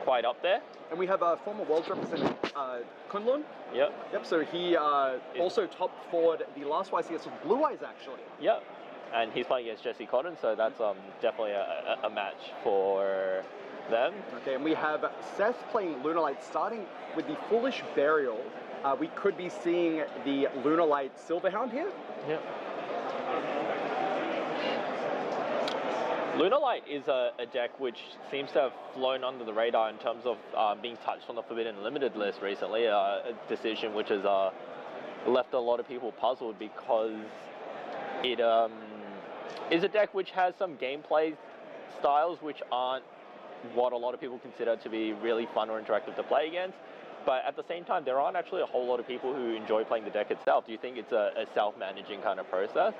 quite up there. And we have a former world representative, Kunlun. Yep. Yep, so he also top forward the last YCS with Blue Eyes, actually. Yep. And he's playing against Jesse Cotton, so that's definitely a match for them. Okay, and we have Seth playing Lunalight, starting with the Foolish Burial. We could be seeing the Lunalight Silverhound here. Yep. Lunalight is a deck which seems to have flown under the radar in terms of being touched on the Forbidden Limited list recently, a decision which has left a lot of people puzzled because it is a deck which has some gameplay styles which aren't what a lot of people consider to be really fun or interactive to play against. But at the same time, there aren't actually a whole lot of people who enjoy playing the deck itself. Do you think it's a self-managing kind of process?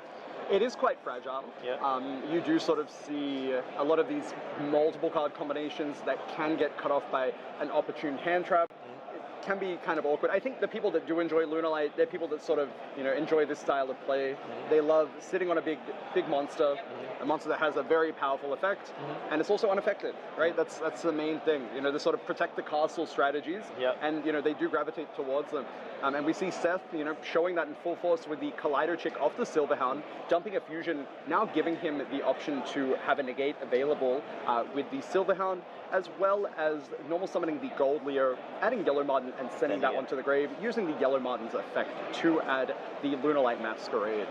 It is quite fragile. Yeah. You do sort of see a lot of these multiple card combinations that can get cut off by an opportune hand trap. It can be kind of awkward. I think the people that do enjoy Lunalight, they're people that sort of, enjoy this style of play. They love sitting on a big monster, a monster that has a very powerful effect, and it's also unaffected, right? That's the main thing. They sort of protect the castle strategies, and they do gravitate towards them. And we see Seth, showing that in full force with the Collider Chick off the Silverhound, dumping a fusion, now giving him the option to have a negate available with the Silverhound, as well as normal summoning the Gold Leo, adding Yellow Marten and sending that one to the grave, using the Yellow Marten's effect to add the Lunalight Masquerade.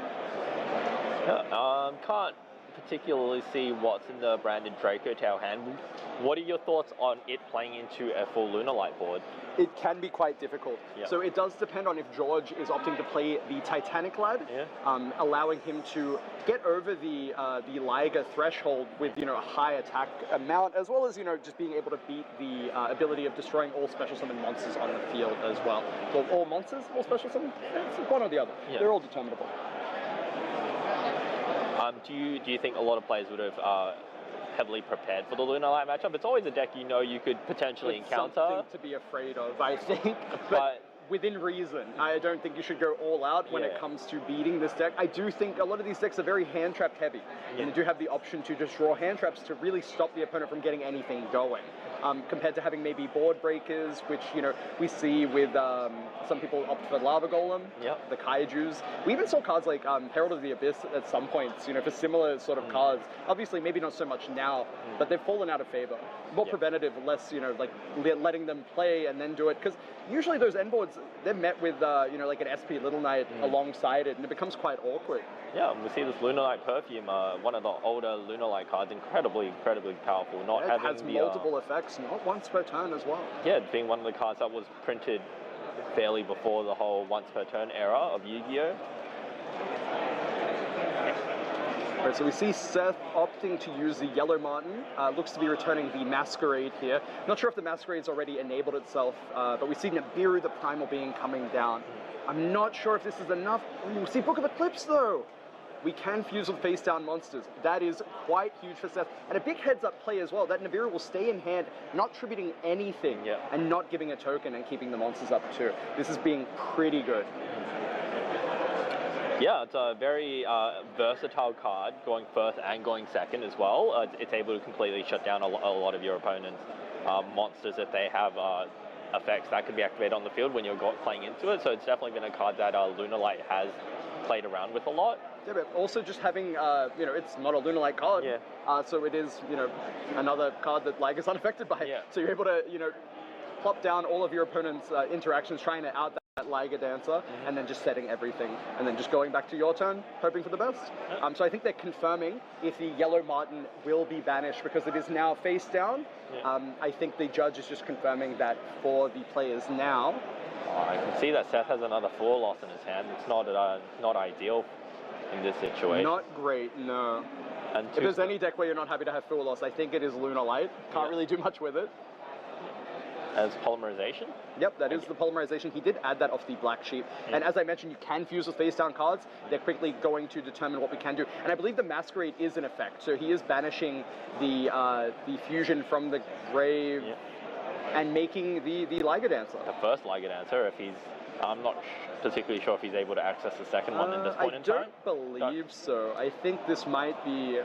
Yeah, can't particularly see what's in the branded Dracotail hand. What are your thoughts on it playing into a full Lunalight board? It can be quite difficult. Yep. So it does depend on if George is opting to play the Titanic Lad, allowing him to get over the Liger threshold with a high attack amount, as well as just being able to beat the ability of destroying all special summon monsters on the field as well. Well, all monsters, all special summon, it's one or the other. Yeah. They're all determinable. Do you think a lot of players would have heavily prepared for the Lunalight matchup? It's always a deck you could potentially encounter. Something to be afraid of, I think. but within reason. I don't think you should go all out when it comes to beating this deck. I do think a lot of these decks are very hand trap heavy, and you do have the option to just draw hand traps to really stop the opponent from getting anything going. Compared to having maybe board breakers, which we see with some people opt for Lava Golem, the Kaijus. We even saw cards like Herald of the Abyss at some points, for similar sort of cards. Obviously, maybe not so much now, but they've fallen out of favor. More preventative, less like letting them play and then do it, because usually those end boards, they're met with like an SP Little Knight alongside it, and it becomes quite awkward. Yeah, we see this Lunalight Perfume, one of the older Lunalight cards, incredibly powerful. It has multiple effects, not once per turn as well. Yeah, being one of the cards that was printed fairly before the whole once per turn era of Yu-Gi-Oh. Right, so we see Seth opting to use the Yellow Marten. Looks to be returning the Masquerade here. Not sure if the Masquerade's already enabled itself, but we see Nibiru the Primal Being coming down. I'm not sure if this is enough. Ooh, we see Book of Eclipse though. We can fuse with face down monsters. That is quite huge for Seth. And a big heads up play as well. That Nibiru will stay in hand, not tributing anything, and not giving a token and keeping the monsters up too. This is being pretty good. Yeah, it's a very versatile card, going first and going second as well. It's able to completely shut down a lot of your opponent's monsters if they have effects that can be activated on the field when you're playing into it. So it's definitely been a card that Lunalight has played around with a lot. Yeah, but also just having, it's not a Lunalight card, so it is, another card that Liger's unaffected by. So you're able to, plop down all of your opponent's interactions, trying to out that Liger Dancer, and then just setting everything, and then just going back to your turn, hoping for the best. So I think they're confirming if the Yellow Marten will be banished because it is now face down. I think the judge is just confirming that for the players now. I can see that Seth has another 4 loss in his hand. It's not ideal in this situation. Not great, no. And if there's any deck where you're not happy to have full loss, I think it is Lunalight. Can't really do much with it. As polymerization? Yep, that is the polymerization. He did add that off the black sheep. And as I mentioned, you can fuse with face down cards. They're quickly going to determine what we can do. And I believe the Masquerade is in effect. So he is banishing the fusion from the grave and making the Liger Dancer. The first Liger Dancer, if he's... I'm not particularly sure if he's able to access the second one at this point in time. I don't believe so. I think this might be...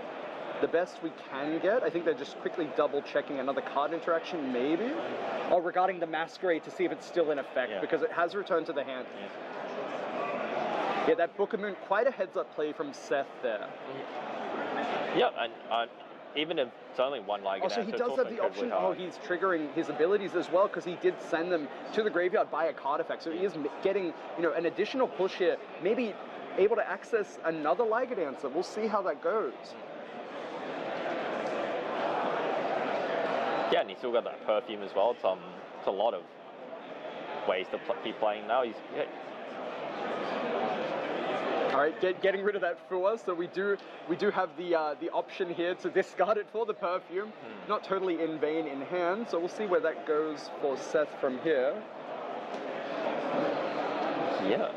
the best we can get. I think they're just quickly double checking another card interaction, maybe. Or regarding the Masquerade to see if it's still in effect, because it has returned to the hand. Yeah, that Book of Moon, quite a heads-up play from Seth there. Yeah, and even if it's only one Lycan. Also, he does have the option. Oh, he's triggering his abilities as well because he did send them to the graveyard by a card effect. So he is getting, an additional push here. Maybe able to access another Lycan answer. We'll see how that goes. Yeah, and he's still got that Perfume as well. It's a lot of ways to keep playing now. All right, getting rid of that Fua, so we do have the option here to discard it for the Perfume. Not totally in vain in hand, so we'll see where that goes for Seth from here. Yeah.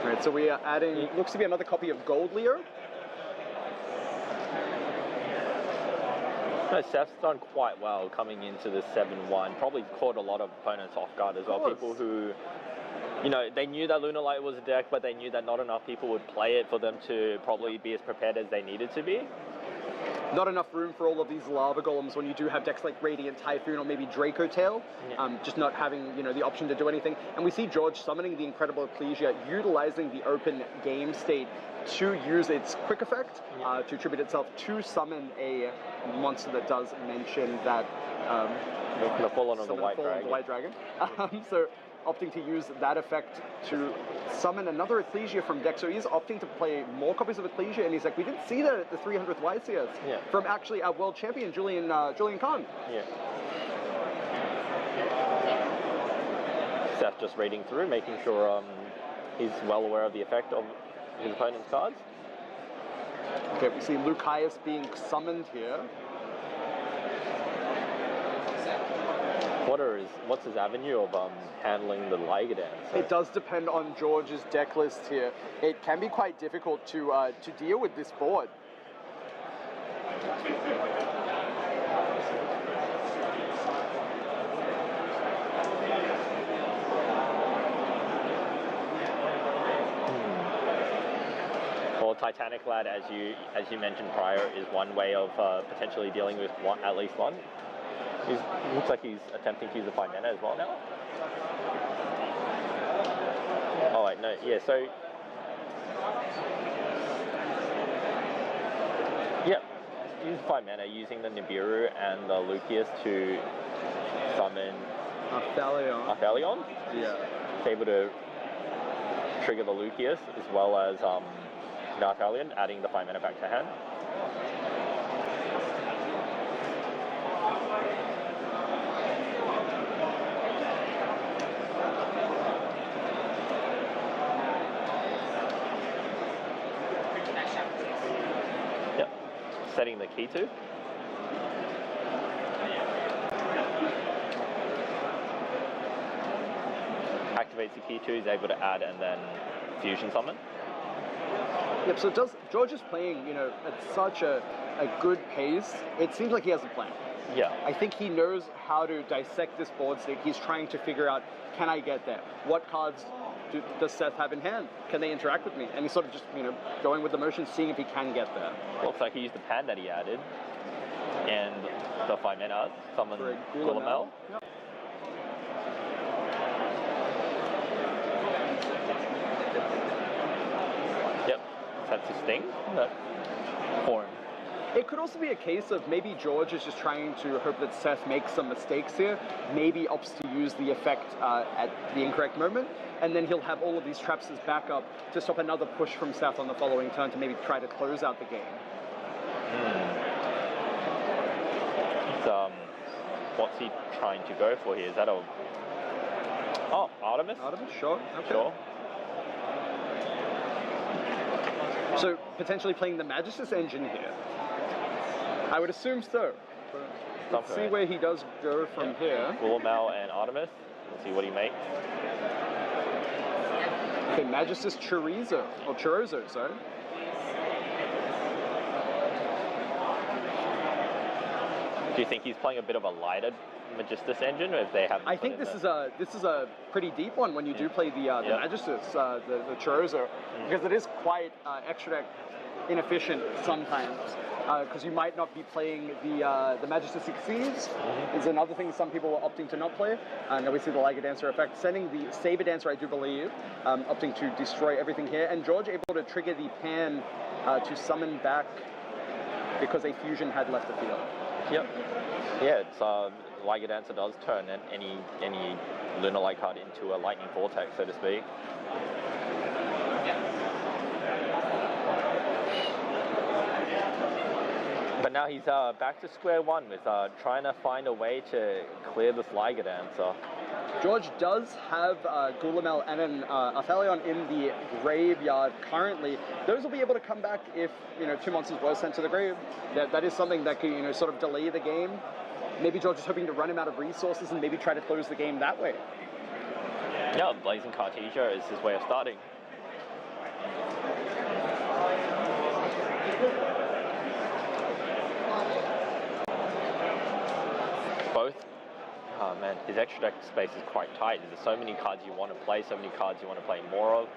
All right, so we are adding, looks to be another copy of Gold Leo. No, Seth's done quite well coming into the 7-1. Probably caught a lot of opponents off guard as well. People who, they knew that Lunalight was a deck, but they knew that not enough people would play it for them to probably be as prepared as they needed to be. Not enough room for all of these lava golems when you do have decks like Radiant Typhoon or maybe Dracotail, just not having the option to do anything. And we see George summoning the Incredible Ecclesia, utilizing the open game state to use its quick effect to attribute itself to summon a monster that does mention that the Fallen of the White Dragon. So opting to use that effect to summon another Ecclesia from deck. So he's opting to play more copies of Ecclesia, and he's like, we didn't see that at the 300th YCS from actually our world champion, Julian Khan. Yeah. Seth just reading through, making sure he's well aware of the effect of his opponent's cards. Okay, we see Lucius being summoned here. What's his avenue of handling the Lycan? It does depend on George's deck list here. It can be quite difficult to deal with this board. Well, Titanic Lad, as you mentioned prior, is one way of potentially dealing with at least one. Looks like he's attempting to use the 5 mana as well now. Oh wait, no, yeah, so... Yeah, use 5 mana using the Nibiru and the Lucius to summon... Aphelion? Yeah. It's able to trigger the Lucius as well as Aphelion, adding the 5 mana back to hand. Setting the key to. Activates the key to, is able to add and then fusion summon. Yep, so George is playing, at such a good pace. It seems like he has a plan. Yeah. I think he knows how to dissect this board state. He's trying to figure out, can I get there? What cards does Seth have in hand? Can they interact with me? And he's sort of just, going with the motion, seeing if he can get there. Looks like he used the pan that he added, and the 5 mana summon Gulamel. Yep. Yep, that's his thing. That form. It could also be a case of maybe George is just trying to hope that Seth makes some mistakes here, maybe opts to use the effect at the incorrect moment, and then he'll have all of these traps as backup to stop another push from Seth on the following turn to maybe try to close out the game. What's he trying to go for here? Is that a... Oh, Artemis? Artemis, sure. Okay. Sure. So, potentially playing the Magistus engine here. I would assume so. Let's see where he does go from here. Gulamel and Artemis. Let's see what he makes. Okay, Magistus Chorizo, sorry. Do you think he's playing a bit of a lighter Magistus engine, or if they haven't. I think this is a pretty deep one when you do play the Magistus, the Chorizo, because it is quite extra deck inefficient sometimes. Because you might not be playing the Magistus Succeeds is another thing some people are opting to not play. And we see the Liger Dancer effect, sending the Saber Dancer, I do believe, opting to destroy everything here. And George able to trigger the Pan to summon back because a fusion had left the field. Yep. Yeah, it's Liger Dancer does turn any Lunalight card into a lightning vortex, so to speak. But now he's back to square one with trying to find a way to clear this Liger Dancer. George does have Gulamel and an Athalion in the graveyard currently. Those will be able to come back if, two monsters were sent to the grave. That is something that can, sort of delay the game. Maybe George is hoping to run him out of resources and maybe try to close the game that way. Yeah, Blazing Cartesia is his way of starting. Both. Oh man, his extra deck space is quite tight. There's so many cards you want to play, so many cards you want to play more of.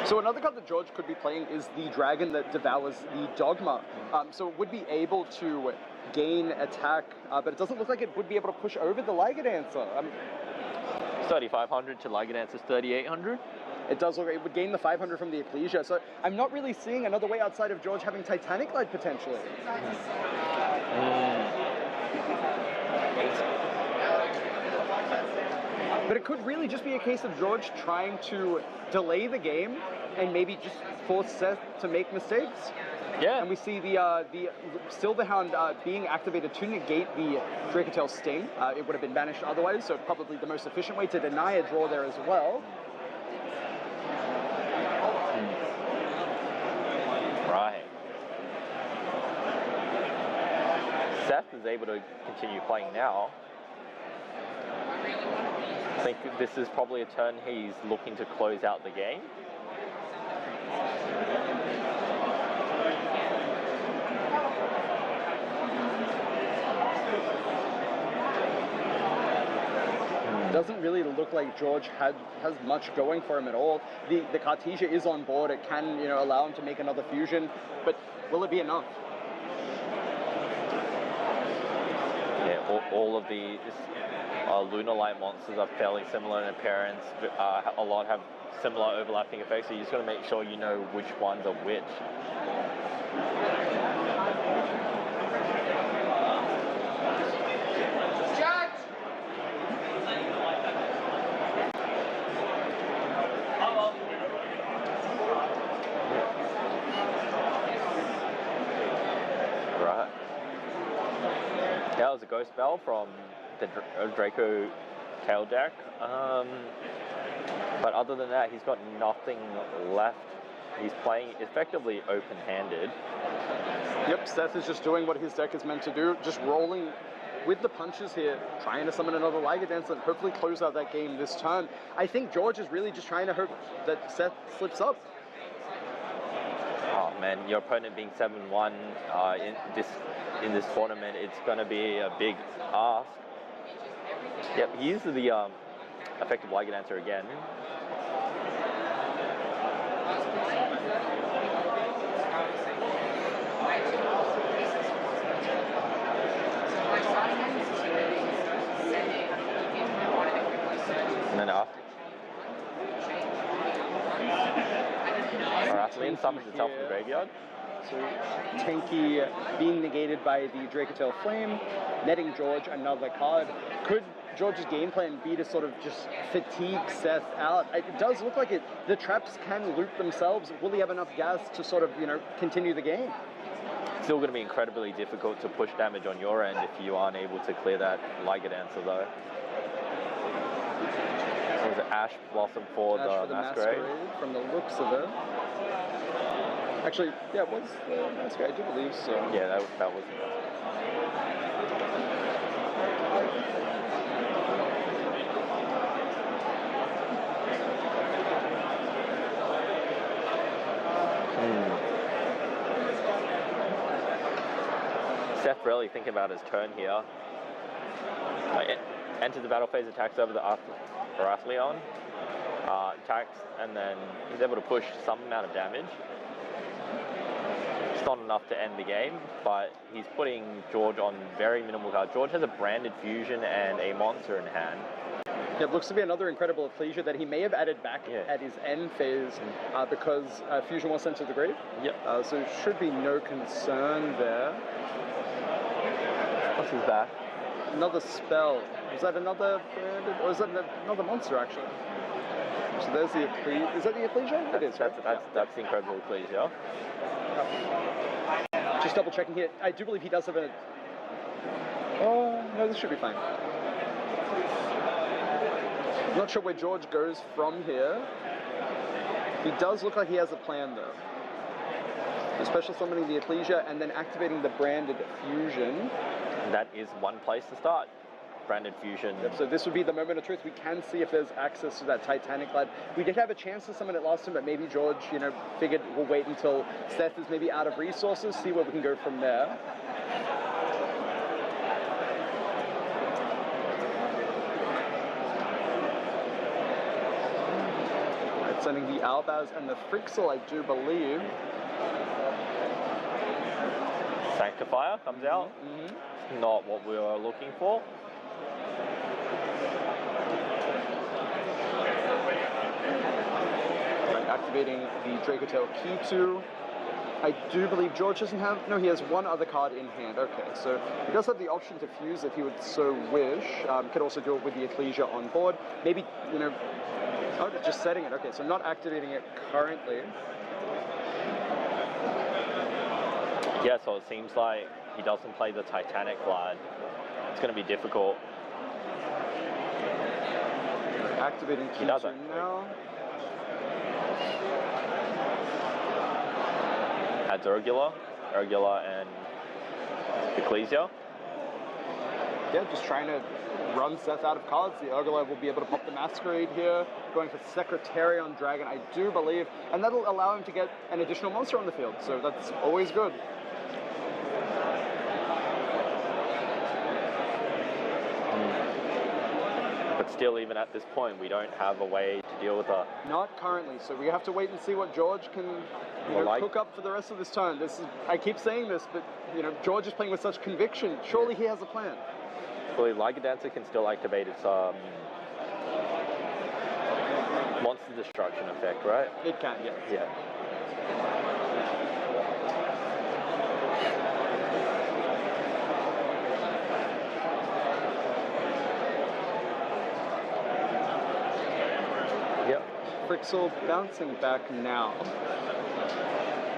So another card that George could be playing is the Dragon that devours the Dogma. So it would be able to gain attack, but it doesn't look like it would be able to push over the Liger Dancer. 3,500 to Liger Dancer's 3,800. It does look, it would gain the 500 from the Ecclesia, so I'm not really seeing another way outside of George having Titanic Light potentially. But it could really just be a case of George trying to delay the game and maybe just force Seth to make mistakes. Yeah. And we see the Silverhound being activated to negate the Dracotail Sting. It would have been banished otherwise, so probably the most efficient way to deny a draw there as well. Right. Seth is able to continue playing now. I think this is probably a turn he's looking to close out the game. Doesn't really look like George has much going for him at all. The Cartesia is on board. It can allow him to make another fusion, but will it be enough? Yeah, all of these Lunalight monsters are fairly similar in appearance. A lot have similar overlapping effects, so you just got to make sure you know which ones are which. Right. That was a Ghost Bell from the Dracotail deck. But other than that, he's got nothing left. He's playing effectively open-handed. Yep, Seth is just doing what his deck is meant to do, just rolling with the punches here, trying to summon another Liger Dancer and hopefully close out that game this turn. I think George is really just trying to hope that Seth slips up. Oh man, your opponent being 7-1 in this tournament, it's going to be a big ask. Yep, he uses the effective Liger Dancer again. And then after. Arathalion summons itself from the graveyard. So Tanky being negated by the Dracotail Flame, netting George another card. Could George's game plan be to sort of just fatigue Seth out? It does look like it. The traps can loop themselves. Will he have enough gas to sort of, continue the game? Still going to be incredibly difficult to push damage on your end if you aren't able to clear that Liger Dancer though. So was it Ash Blossom for the Masquerade? From the looks of it. Actually, yeah, it was the Masquerade, I do believe so. Yeah, that was Seth really thinking about his turn here. Enters the battle phase, attacks over the Dracotail, attacks, and then he's able to push some amount of damage. It's not enough to end the game, but he's putting George on very minimal cards. George has a branded fusion and a monster in hand. Yeah, it looks to be another incredible Ecclesia that he may have added back at his end phase because Fusion was sent to the grave. Yep. So it should be no concern there. What's his back? Another spell. Was that another branded, or is that another monster actually? So there's the Ecclesia. Is that the Ecclesia? It is, right? That's the incredible Ecclesia. Just double checking here. I do believe he does have a... Oh, no, this should be fine. I'm not sure where George goes from here. He does look like he has a plan though. The special summoning the Ecclesia and then activating the branded fusion. That is one place to start. Branded fusion. Yep, so this would be the moment of truth. We can see if there's access to that Titanic Lad. We did have a chance to summon it last time, but maybe George, figured we'll wait until Seth is maybe out of resources, see where we can go from there. Sending the Albaz and the Frixel, I do believe. Sanctifier comes out. Not what we were looking for. Right, activating the Dracotail Key 2. I do believe George doesn't have... No, he has one other card in hand. Okay, so he does have the option to fuse if he would so wish. Could also do it with the Ecclesia on board. Maybe, Oh, just setting it. Okay, so not activating it currently. Yeah, so it seems like he doesn't play the Titanic Glide. It's going to be difficult. Activating Key 2 now. Adds Urgula and Ecclesia. Yeah, just trying to run Seth out of cards. The Urgula will be able to pop the Masquerade here. Going for Secretarion Dragon, I do believe. And that'll allow him to get an additional monster on the field. So that's always good. But still, even at this point, we don't have a way to deal with that. Not currently. So we have to wait and see what George can cook up for the rest of this turn. I keep saying this, but George is playing with such conviction. Surely he has a plan. Well, Liga Dancer can still activate its monster destruction effect, right? It can, yes. Yeah. Yep. Frixel bouncing back now.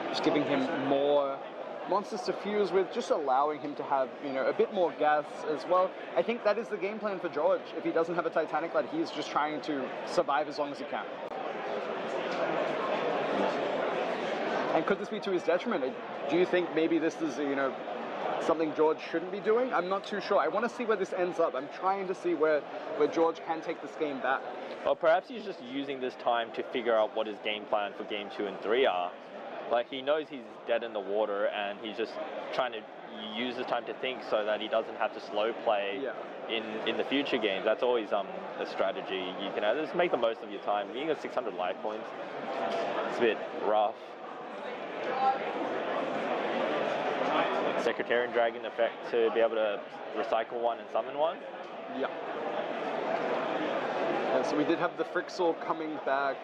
Just giving him more monsters to fuse with, just allowing him to have, a bit more gas as well. I think that is the game plan for George. If he doesn't have a Titanic Lad, he's just trying to survive as long as he can. And could this be to his detriment? Do you think maybe this is, something George shouldn't be doing? I'm not too sure. I want to see where this ends up. I'm trying to see where George can take this game back. Well, perhaps he's just using this time to figure out what his game plan for game 2 and 3 are. Like, he knows he's dead in the water, and he's just trying to use this time to think so that he doesn't have to slow play in the future games. That's always a strategy you can have. Just make the most of your time. You got 600 life points. It's a bit rough. Secretarian Dragon effect to be able to recycle one and summon one. Yeah. And so we did have the Frixel coming back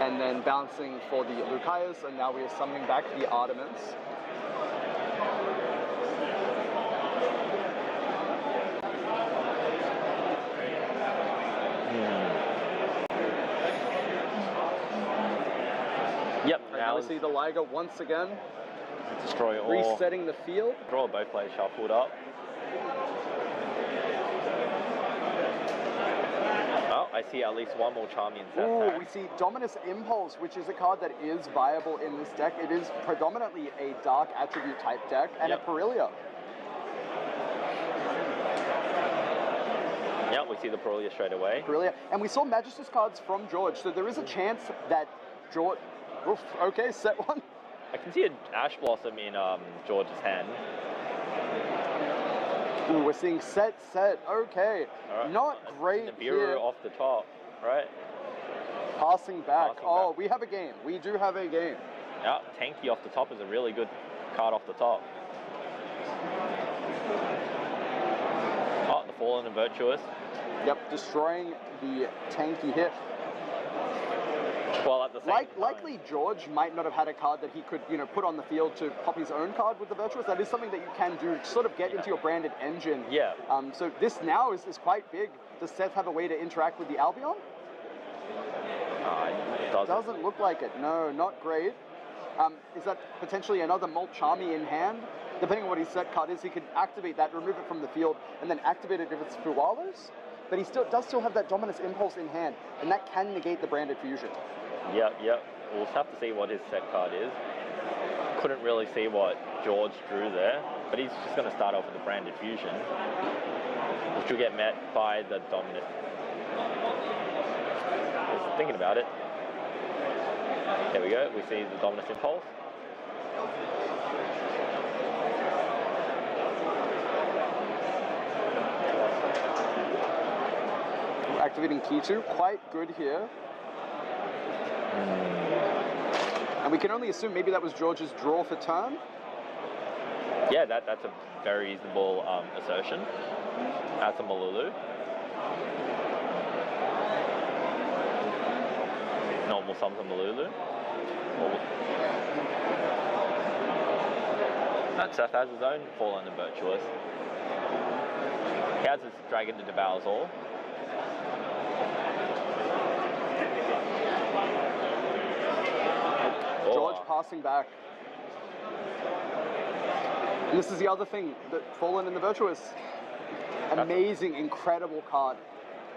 and then bouncing for the Lucius, and now we are summoning back the Artemis. Yep. Now we see the Liga once again. Destroy all. Resetting the field. Draw both players shuffled up. Oh, I see at least one more Charmy in Seth's hand. We see Dominus Impulse, which is a card that is viable in this deck. It is predominantly a dark attribute type deck, and a Perilia. Yeah, we see the Perilia straight away. Perilia. And we saw Magistus cards from George, so there is a chance that George... Oof, okay, set one. I can see an Ash Blossom in George's hand. Ooh, we're seeing set. Okay, Right. not great Nibiru here. off the top, right? Passing back. Passing Oh, back. we have a game. We do have a game. Yeah, Tanky off the top is a really good card off the top. Oh, the Fallen and Virtuous. Yep, destroying the tanky hit. Well, at the same time. Likely George might not have had a card that he could, put on the field to pop his own card with the Virtuous. That is something that you can do to sort of get into your branded engine. Yeah. So this now is quite big. Does Seth have a way to interact with the Albion? It doesn't. Doesn't look like it. No, not great. Is that potentially another Molt Charmy in hand? Depending on what his set card is, he could activate that, remove it from the field, and then activate it if it's Fuwalos. But he does still have that Dominus Impulse in hand, and that can negate the branded fusion. Yep. We'll have to see what his set card is. Couldn't really see what George drew there, but he's just going to start off with the branded fusion, which will get met by the Dominus. Just thinking about it. There we go. We see the Dominus Impulse. Activating P2, quite good here. And we can only assume maybe that was George's draw for turn. Yeah, that's a very reasonable assertion. That's a Malulu. Normal sums of Malulu. That Seth has his own Fallen and Virtuous. He has his Dragon to Devours All. George passing back. And this is the other thing, that Fallen and the Virtuous. Amazing, incredible card.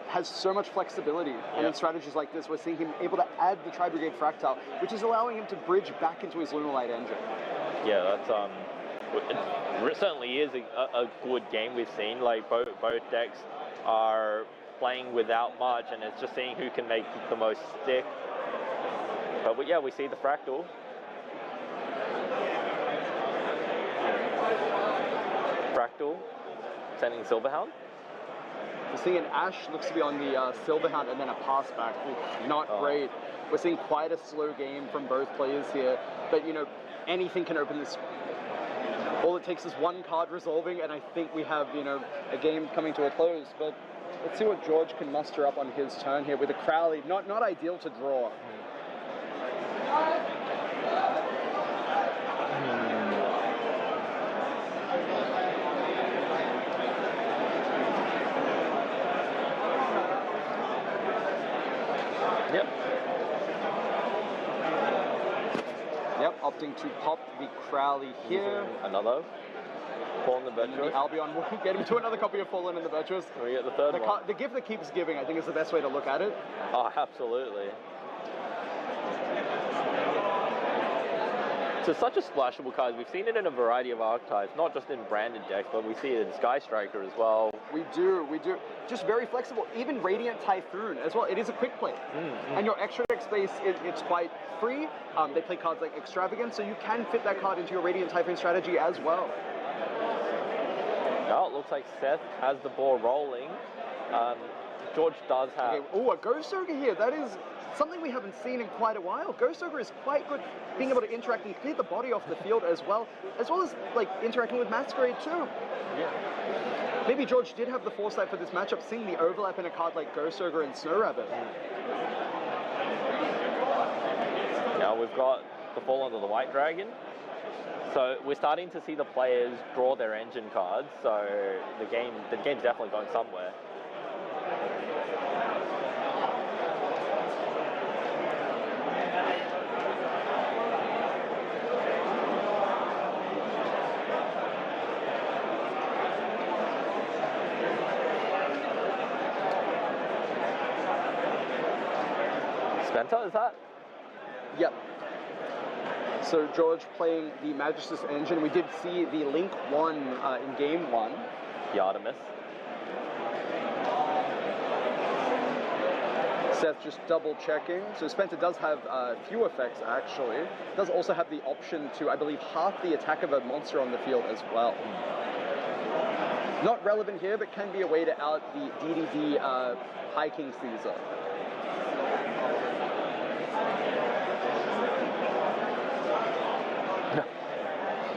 Has so much flexibility. And in strategies like this, we're seeing him able to add the Tri-Brigade Fractile, which is allowing him to bridge back into his Lunalight engine. Yeah, that's it certainly is a good game we've seen. Like both decks are playing without much, and it's just seeing who can make the most stick. But yeah, we see the Fractal. Fractal sending Silverhound. We're seeing an Ash looks to be on the Silverhound and then a pass back. Not great. We're seeing quite a slow game from both players here. But anything can open this. All it takes is one card resolving, and I think we have, a game coming to a close. But let's see what George can muster up on his turn here with a Crowley. Not ideal to draw. Yep, opting to pop the Crowley here. Another Fallen and the Virtuous. The Albion will get him to another copy of Fallen and the Virtuous. Can we get the third one? The gift that keeps giving, I think, is the best way to look at it. Oh, absolutely. So such a splashable card. We've seen it in a variety of archetypes, not just in branded decks, but we see it in Sky Striker as well. We do. Just very flexible. Even Radiant Typhoon as well. It is a quick play. And your extra deck space, it's quite free. They play cards like Extravagance, so you can fit that card into your Radiant Typhoon strategy as well. Now it looks like Seth has the ball rolling. George does have... Okay. Oh, a Ghost Ogre here. That is something we haven't seen in quite a while. Ghost Ogre is quite good, being able to interact and clear the body off the field as well as like interacting with Masquerade too. Yeah. Maybe George did have the foresight for this matchup, seeing the overlap in a card like Ghost Ogre and Snow Rabbit. Now we've got the Fallen of the White Dragon. So we're starting to see the players draw their engine cards, so the game's definitely going somewhere. Spenta, is that? Yep. So George playing the Magistus engine. We did see the Link 1 in game 1. Seth just double checking. So Spencer does have few effects actually. Does also have the option to, I believe, half the attack of a monster on the field as well. Not relevant here, but can be a way to out the DDD High King Caesar.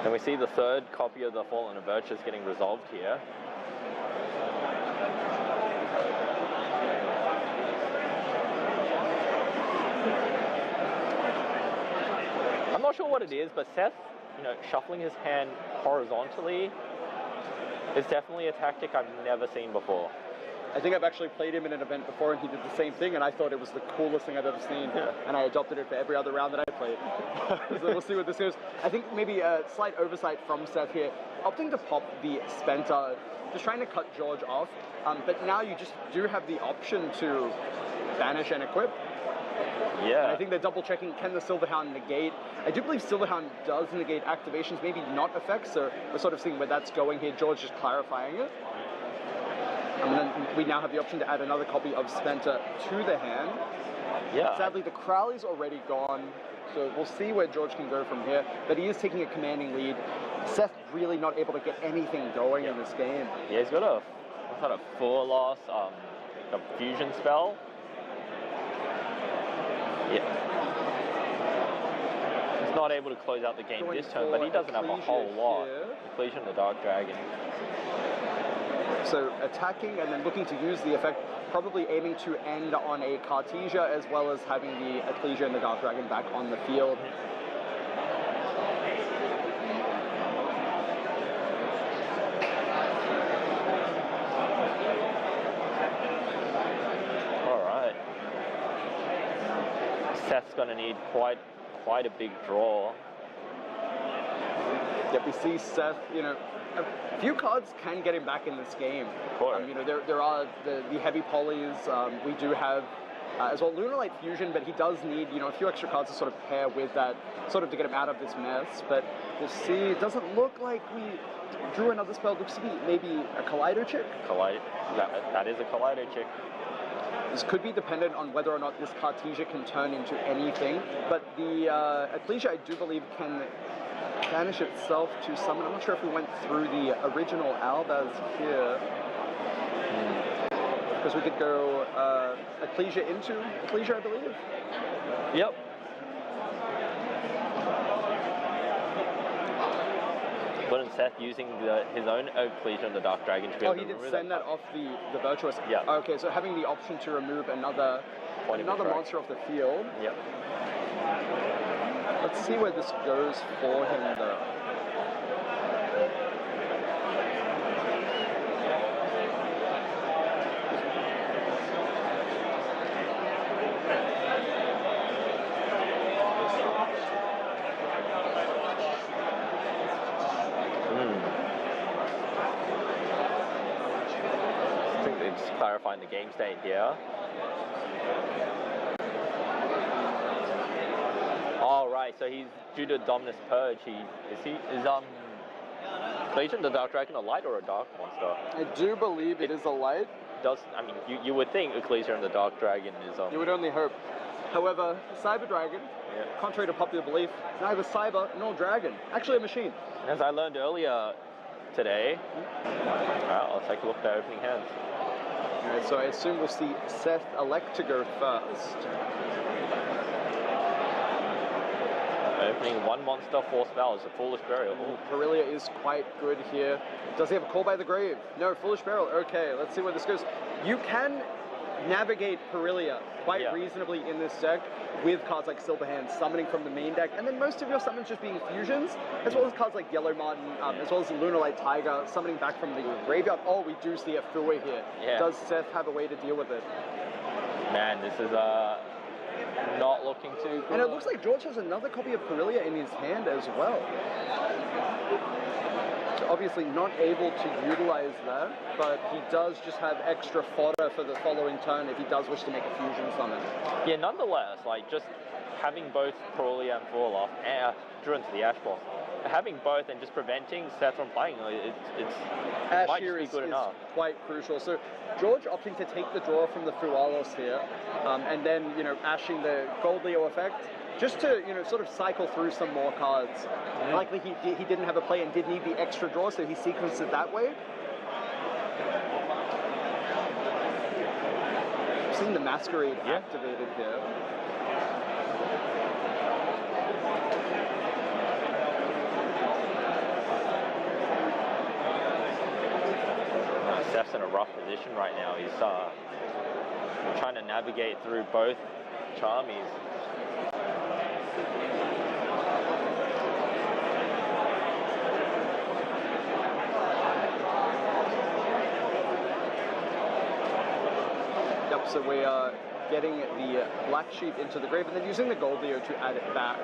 And we see the third copy of the Fallen Virtus getting resolved here. I'm not sure what it is, but Seth, shuffling his hand horizontally is definitely a tactic I've never seen before. I think I've actually played him in an event before and he did the same thing and I thought it was the coolest thing I've ever seen. Yeah. And I adopted it for every other round that I played. So we'll see what this goes. I think maybe a slight oversight from Seth here, opting to pop the Spenta, just trying to cut George off. But now you just do have the option to banish and equip. Yeah. And I think they're double checking, can the Silverhound negate? I do believe Silverhound does negate activations, maybe not effects, so we're sort of seeing where that's going here. George just clarifying it. And then we now have the option to add another copy of Spenta to the hand. Yeah. Sadly, the Crowley's already gone, so we'll see where George can go from here. But he is taking a commanding lead. Seth really not able to get anything going in this game. Yeah, he's got a 4-loss fusion spell. Yeah. He's not able to close out the game this turn, but he doesn't have a whole lot. Ecclesia and the Dark Dragon. So attacking and then looking to use the effect, probably aiming to end on a Cartesia as well as having the Ecclesia and the Dark Dragon back on the field. Seth's going to need quite a big draw. Yep, we see Seth, a few cards can get him back in this game. Of course. There are the heavy polys. We do have as well Lunalight Fusion, but he does need a few extra cards to sort of pair with that, sort of to get him out of this mess. But we'll see. It doesn't look like we drew another spell. It looks to be maybe a Kaleido Chick. That is a Kaleido Chick. This could be dependent on whether or not this Cartesia can turn into anything, but the Ecclesia, I do believe, can banish itself to summon. I'm not sure if we went through the original Albaz here, because we could go Ecclesia into Ecclesia, I believe. Yep. But in Seth using his own Ecclesia and the Dark Dragon to be able to remove he did send that off the Virtuous. Yeah. Okay, so having the option to remove another monster off the field. Yep. Let's see where this goes for him, though. Clarifying the game state here. All right, so he's due to Dominus Purge. Ecclesia the Dark Dragon a light or a dark monster? I do believe it is a light. You would think Ecclesia and the Dark Dragon is You would only hope. However, Cyber Dragon, contrary to popular belief, is neither cyber nor dragon. Actually a machine. And as I learned earlier today, I'll take a look at their opening hands. Alright, so I assume we'll see Seth elect to go first. Opening one monster, 4 spells, a Foolish Burial. Perilia is quite good here. Does he have a Call by the Grave? No, Foolish Burial. Okay, let's see where this goes. You can navigate Perilia quite reasonably in this deck with cards like Silverhand summoning from the main deck, and then most of your summons just being fusions, as well as cards like Yellow Martin, as well as the Lunalight Tiger summoning back from the graveyard. Oh, we do see a Fui here. Yeah. Does Seth have a way to deal with it? Man, this is not looking too good. And it looks like George has another copy of Perilia in his hand as well. So obviously not able to utilize that, but he does just have extra fodder for the following turn if he does wish to make a fusion summon. Yeah, nonetheless, just having both Perilia and Vorloff drew into the Ash Boss, having both and just preventing Seth from playing, it's Ash might here just be good is enough. quite crucial. So George opting to take the draw from the Fualos here, and then ashing the Gold Leo effect, just to sort of cycle through some more cards. Likely he didn't have a play and did need the extra draw, so he sequenced it that way. Seeing the Masquerade activated here. Seth's in a rough position right now. He's trying to navigate through both Charmies. Yep, so we are getting the Black Sheep into the grave and then using the Gold Leo to add it back,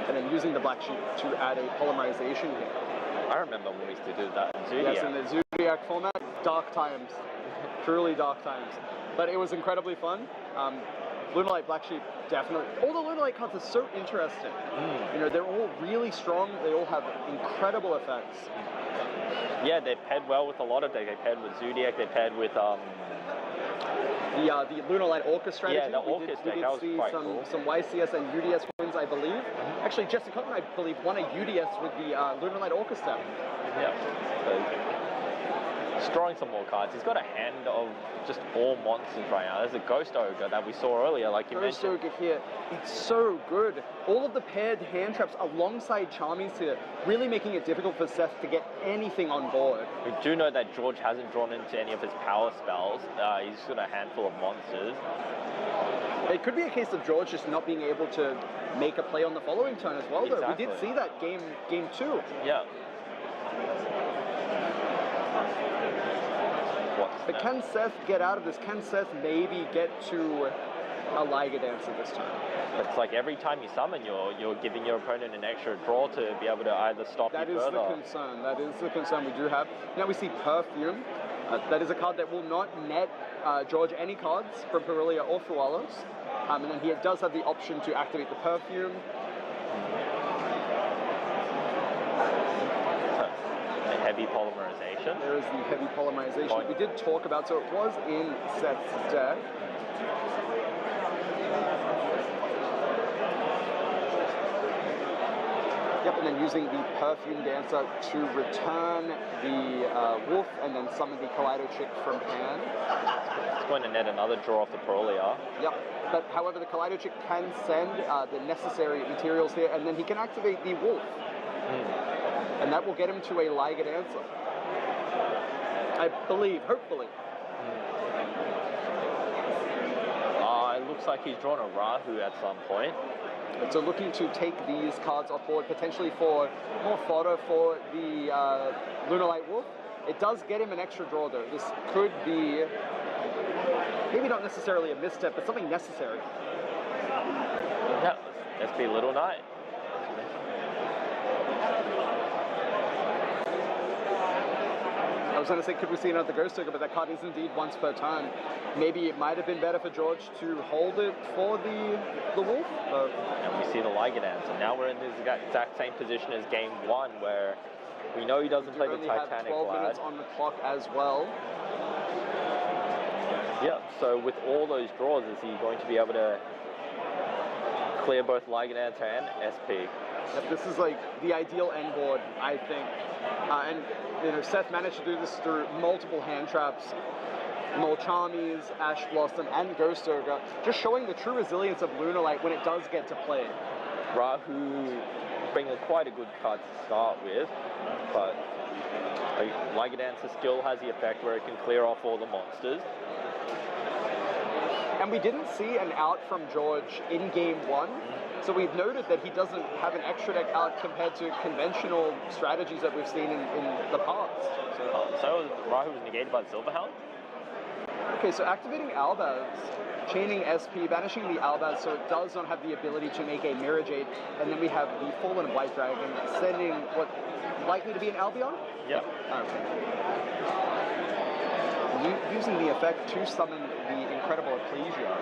and then using the Black Sheep to add a polymerization here. I remember when we used to do that in Zodiac. Yes, in the Zodiac format, dark times, truly dark times. But it was incredibly fun. Lunalight, Black Sheep, definitely. All the Lunalight cards are so interesting. They're all really strong. They all have incredible effects. Yeah, they paired well with a lot of decks. They paired with Zodiac. They paired with the Lunalight Orca strategy. Yeah, the Orca deck, that was quite cool. Some YCS and UDS wins, I believe. Actually, Jesse Cotton, I believe, won a UDS with the Lunalight Orca step. Yeah. So, just drawing some more cards. He's got a hand of just all monsters right now. There's a Ghost Ogre that we saw earlier, like you mentioned. Ghost Ogre here, it's so good. All of the paired hand traps alongside Charmies here, really making it difficult for Seth to get anything on board. We do know that George hasn't drawn into any of his power spells. He's got a handful of monsters. It could be a case of George just not being able to make a play on the following turn as well, though. Exactly. We did see that game 2. Yeah. But can Seth get out of this? Can Seth maybe get to a Liga Dancer this time? It's like every time you summon, you're giving your opponent an extra draw to be able to either stop you further. That is the concern. That is the concern we do have. Now we see Perfume. That is a card that will not net George any cards from Perilia or Fualos. And then he does have the option to activate the Perfume. Heavy polymerization. There is the heavy polymerization we did talk about, so it was in Seth's deck. Yep, and then using the Perfume Dancer to return the Wolf and then summon the Kaleido Chick from hand. It's going to net another draw off the Perilia. Yep, but however the Kaleido Chick can send the necessary materials here, and then he can activate the Wolf. And that will get him to a Liga Dancer. I believe, hopefully. It looks like he's drawn a Rahu at some point. So looking to take these cards off board, potentially for more fodder for the Lunalight Wolf. It does get him an extra draw, though. This could be, maybe not necessarily a misstep, but something necessary. Yeah, SP Little Knight. I was going to say, could we see another Ghost Ogre, but that card is indeed once per turn. Maybe it might have been better for George to hold it for the Wolf. And we see the Liga Dancer. And now we're in the exact same position as game 1, where we know he doesn't play the Titanic have 12 Lad. minutes on the clock as well. Yeah, so with all those draws, is he going to be able to clear both Liga Dancer and SP? Yep, this is like the ideal end board, I think. And Seth managed to do this through multiple hand traps, Molchamis, Ash Blossom, and Ghost Ogre, just showing the true resilience of Lunalight when it does get to play. Rahu being quite a good card to start with, but Liga Dancer still has the effect where it can clear off all the monsters. And we didn't see an out from George in game 1. So we've noted that he doesn't have an extra deck out compared to conventional strategies that we've seen in the past. So Rahu was negated by the Silverhound? Okay, so activating Albaz, chaining SP, banishing the Albaz so it does not have the ability to make a Mirror Jade, and then we have the Fallen White Dragon sending what likely to be an Albion? Yep. Okay. Using the effect to summon the incredible Ecclesia.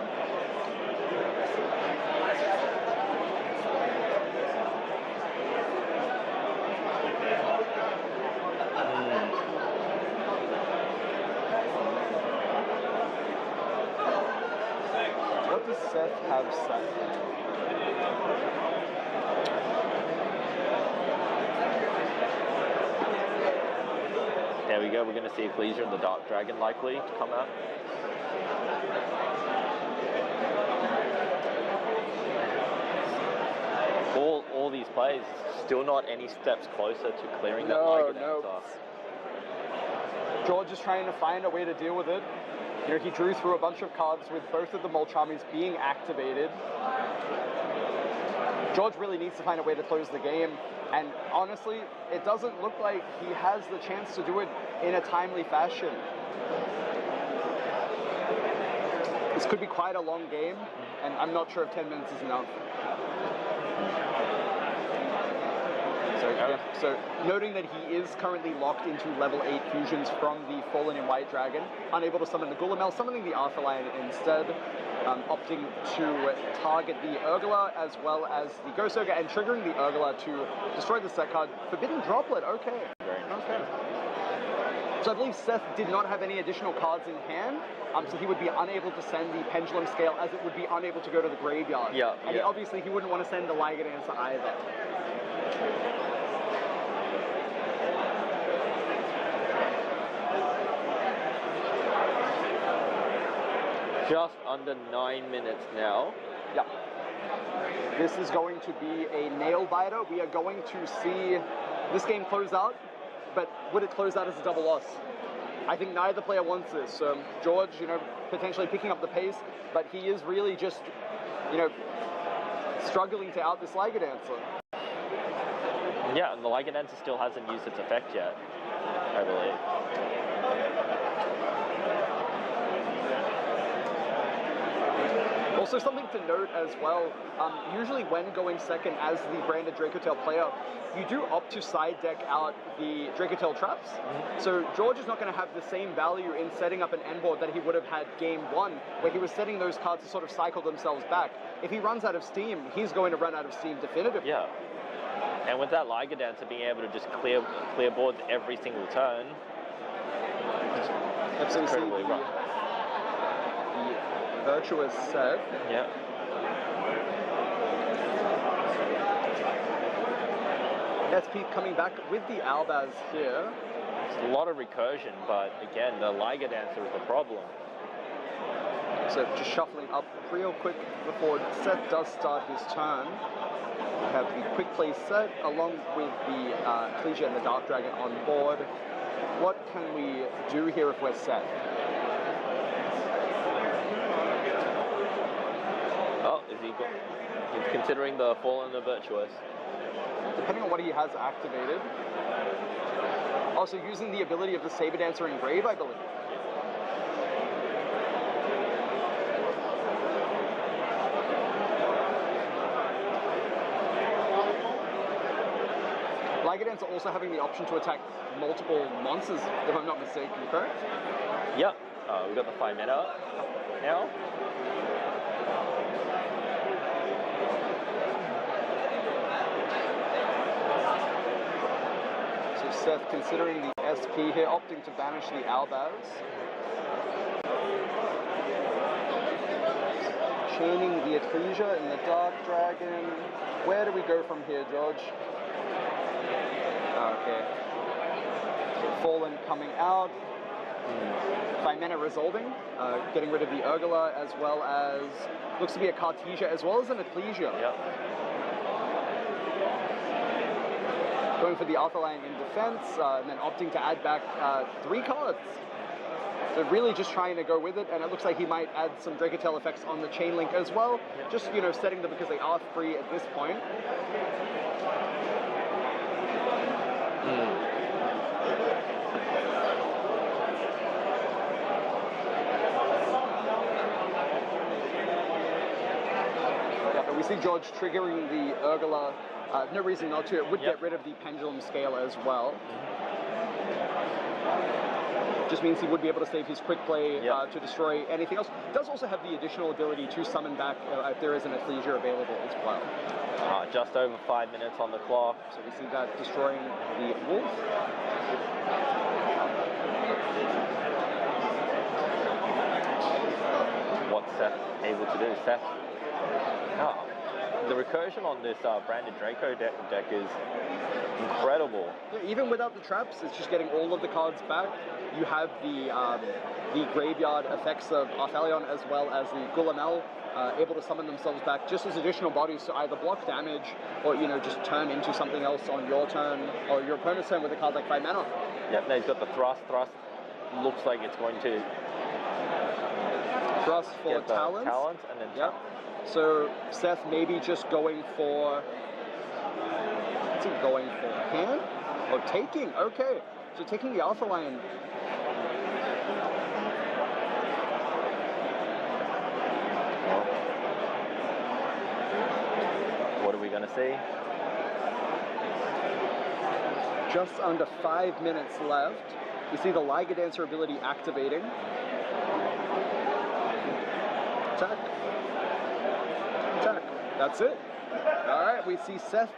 have set. There we go, we're going to see Ecclesia and the Dark Dragon likely to come out. All these players still not any steps closer to clearing that Liga Dancer. George is trying to find a way to deal with it. You know, he drew through a bunch of cards with both of the Molchamis being activated. George really needs to find a way to close the game, and honestly, it doesn't look like he has the chance to do it in a timely fashion. This could be quite a long game, and I'm not sure if 10 minutes is enough. So noting that he is currently locked into level 8 fusions from the Fallen in White Dragon, unable to summon the Gulamel, summoning the Arthur Lion instead, opting to target the Urgula as well as the Ghost Ogre, and triggering the Urgula to destroy the set card. Forbidden Droplet, okay. Okay. So I believe Seth did not have any additional cards in hand, so he would be unable to send the Pendulum Scale, as it would be unable to go to the graveyard. Yeah. And obviously he wouldn't want to send the Liga Dancer either. Just under 9 minutes now. Yeah. This is going to be a nail biter. We are going to see this game close out, but would it close out as a double loss? I think neither player wants this. George, you know, potentially picking up the pace, but he is really just, you know, struggling to out this Liga Dancer. Yeah, and the Liga Dancer still hasn't used its effect yet, I believe. Also, something to note as well, usually when going second as the branded Dracotail player, you do opt to side deck out the Dracotail traps. So George is not going to have the same value in setting up an end board that he would have had game 1, where he was setting those cards to sort of cycle themselves back. If he runs out of steam, he's going to run out of steam definitively. Yeah. And with that Liga Dancer being able to just clear boards every single turn, it's incredibly rough. Virtuous set. Yeah. SP coming back with the Albaz here. It's a lot of recursion, but again, the Liga Dancer is the problem. So just shuffling up real quick before Seth does start his turn. We have the quick play set along with the Ecclesia and the Dark Dragon on board. What can we do here if we're Seth? Oh, he's considering the Fallen and the Virtuous. Depending on what he has activated. Also using the ability of the Saber Dancer Engrave, I believe. Liga Dancer also having the option to attack multiple monsters, if I'm not mistaken, correct? Yep. We've got the 5 mana now. Seth considering the SP here, opting to banish the Albaz. Chaining the Ecclesia and the Dark Dragon. Where do we go from here, George? Okay. Fallen coming out. 5 mana resolving, getting rid of the Urgula, as well as, looks to be a Cartesia, as well as an Ecclesia. Yep. Going for the Arthur Lion in defense, and then opting to add back 3 cards. So really just trying to go with it, and it looks like he might add some Dracotail effects on the chain link as well. Yep. Just, you know, setting them because they are free at this point. Yeah, but we see George triggering the Urgula. No reason not to. It would get rid of the Pendulum Scale as well. Just means he would be able to save his quick play to destroy anything else. Does also have the additional ability to summon back if there is an Ecclesia available as well. Just over 5 minutes on the clock. So we see that destroying the Wolf. What's Seth able to do? Seth Oh, the recursion on this branded Draco deck is incredible. Yeah, even without the traps, it's just getting all of the cards back. You have the graveyard effects of Arthalion as well as the Gulamel able to summon themselves back just as additional bodies to either block damage or, you know, just turn into something else on your turn or your opponent's turn with a card like 5 mana. Yep, now he's got the thrust. Thrust looks like it's going to Thrust for get the talents. talent and then Yep. So Seth maybe just going for, what's he going for? Hand? Oh, taking. Okay. So taking the Alpha Lion. What are we going to see? Just under 5 minutes left. You see the Liga Dancer ability activating. Attack. Attack. That's it. All right, we see Seth